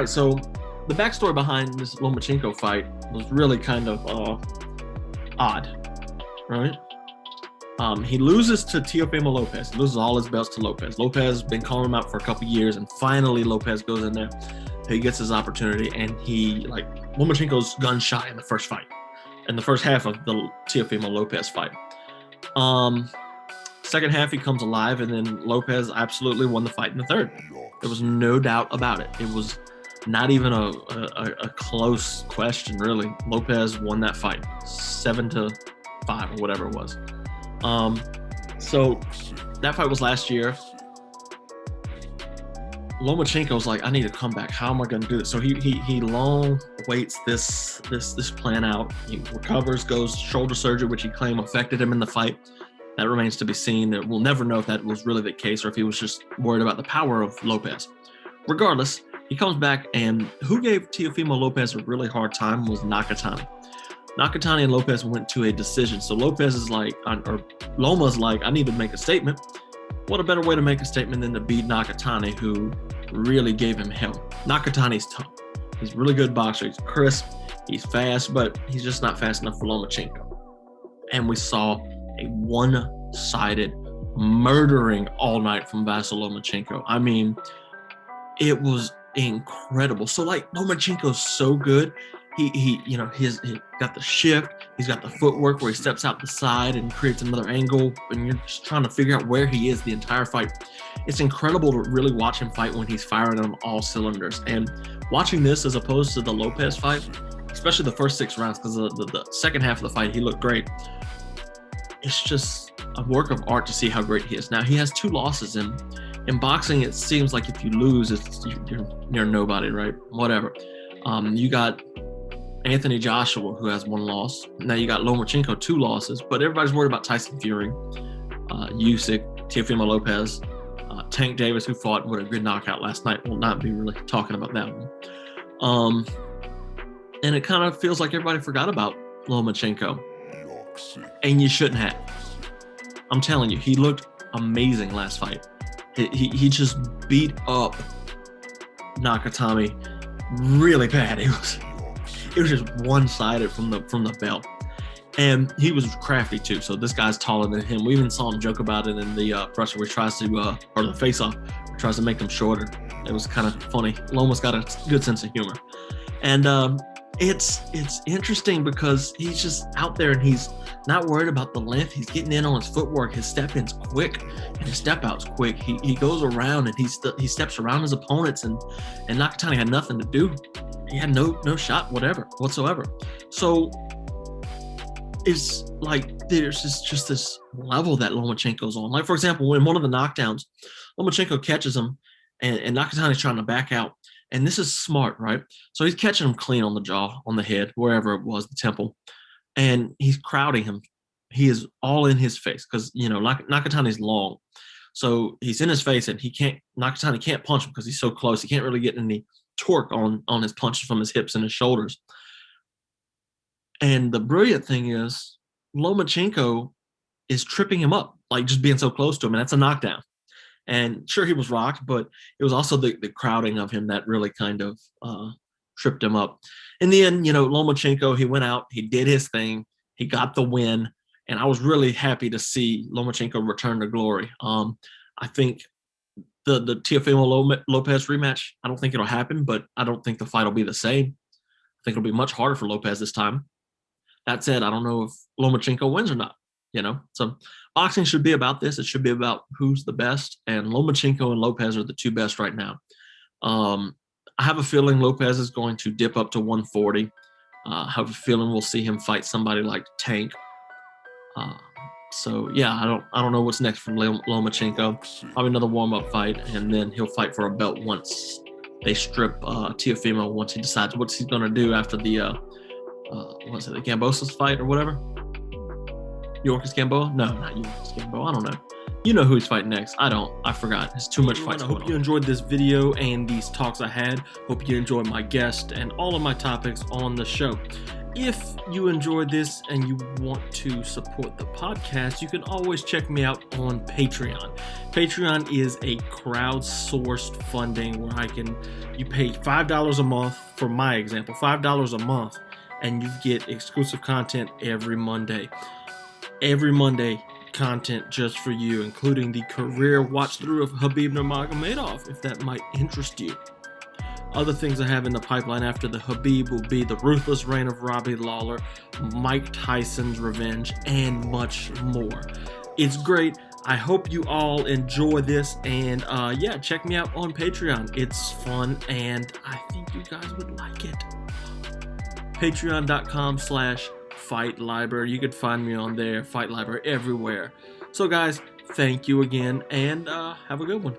right, so the backstory behind this Lomachenko fight was really kind of odd, right? He loses to Teofimo Lopez. He loses all his belts to Lopez. Lopez has been calling him out for a couple years, and finally Lopez goes in there. He gets his opportunity, and Lomachenko's gun shy in the first fight, in the first half of the Teofimo Lopez fight. Second half, he comes alive, and then Lopez absolutely won the fight in the third. There was no doubt about it. It was not even a close question, really. Lopez won that fight 7-5 or whatever it was. So that fight was last year. Lomachenko was like, I need to come back. How am I going to do this? So he long waits this plan out. He recovers, goes shoulder surgery, which he claimed affected him in the fight. That remains to be seen. We'll never know if that was really the case or if he was just worried about the power of Lopez. Regardless, he comes back, and who gave Teofimo Lopez a really hard time was Nakatani. Nakatani and Lopez went to a decision. So Lopez is like, or Loma's like, I need to make a statement. What a better way to make a statement than to beat Nakatani, who really gave him hell. Nakatani's tough. He's a really good boxer. He's crisp. He's fast, but he's just not fast enough for Lomachenko. And we saw a one-sided murdering all night from VASYL Lomachenko. I mean, it was incredible. So Lomachenko's so good. He got the shift. He's got the footwork where he steps out the side and creates another angle, and you're just trying to figure out where he is the entire fight. It's incredible to really watch him fight when he's firing on all cylinders. And watching this as opposed to the Lopez fight, especially the first 6 rounds, because the second half of the fight, he looked great. It's just a work of art to see how great he is. Now, he has 2 losses in boxing. It seems like if you lose, you're nobody, right? Whatever. You got Anthony Joshua, who has 1 loss. Now you got Lomachenko, 2 losses, but everybody's worried about Tyson Fury, Usyk, Teofimo Lopez, Tank Davis, who fought with a good knockout last night. We'll not be really talking about that one. And it kind of feels like everybody forgot about Lomachenko, and you shouldn't have. I'm telling you, he looked amazing last fight. He just beat up Nakatani really bad. It was just one-sided from the belt, and he was crafty too. So this guy's taller than him. We even saw him joke about it in the pressure, where he tries to or the face-off, tries to make him shorter. It was kind of funny. Loma's got a good sense of humor, and it's interesting because he's just out there and he's not worried about the length. He's getting in on his footwork. His step-in's quick and his step-out's quick. He goes around and he steps around his opponents, and Nakatani had nothing to do. He had no shot whatsoever. So it's like there's just this level that Lomachenko's on. Like, for example, when one of the knockdowns, Lomachenko catches him, and Nakatani's trying to back out. And this is smart, right? So he's catching him clean on the jaw, on the head, wherever it was, the temple. And he's crowding him. He is all in his face because, Nakatani's long. So he's in his face, and Nakatani can't punch him because he's so close. He can't really get any torque on his punches from his hips and his shoulders. And the brilliant thing is Lomachenko is tripping him up, like just being so close to him, and that's a knockdown. And sure, he was rocked, but it was also the crowding of him that really kind of tripped him up. In the end, Lomachenko, he went out, he did his thing, he got the win, and I was really happy to see Lomachenko return to glory. I think the Teofimo Lopez rematch, I don't think it'll happen, but I don't think the fight will be the same. I think it'll be much harder for Lopez this time. That said, I don't know if Lomachenko wins or not, So boxing should be about this. It should be about who's the best, and Lomachenko and Lopez are the 2 best right now. I have a feeling Lopez is going to dip up to 140. I have a feeling we'll see him fight somebody like Tank. So yeah, I don't know what's next from Lomachenko. Probably another warm-up fight, and then he'll fight for a belt once they strip Teofimo, once he decides what he's going to do after the the Gamboa's fight or whatever. Yorkis Gamboa? No, not Yorkis Gamboa. I don't know. You know who he's fighting next. I don't. I forgot. It's too much fights going on. I hope you enjoyed this video and these talks I had. Hope you enjoyed my guest and all of my topics on the show. If you enjoyed this and you want to support the podcast, you can always check me out on Patreon. Patreon is a crowdsourced funding where you pay $5 a month, for my example, $5 a month, and you get exclusive content every Monday. Every Monday, content just for you, including the career watch through of Khabib Nurmagomedov, if that might interest you. Other things I have in the pipeline after the Khabib will be the ruthless reign of Robbie Lawler, Mike Tyson's revenge, and much more. It's great. I hope you all enjoy this, and check me out on Patreon. It's fun, and I think you guys would like it. Patreon.com/Fight Library. You can find me on there, Fight Library everywhere. So guys, thank you again, and have a good one.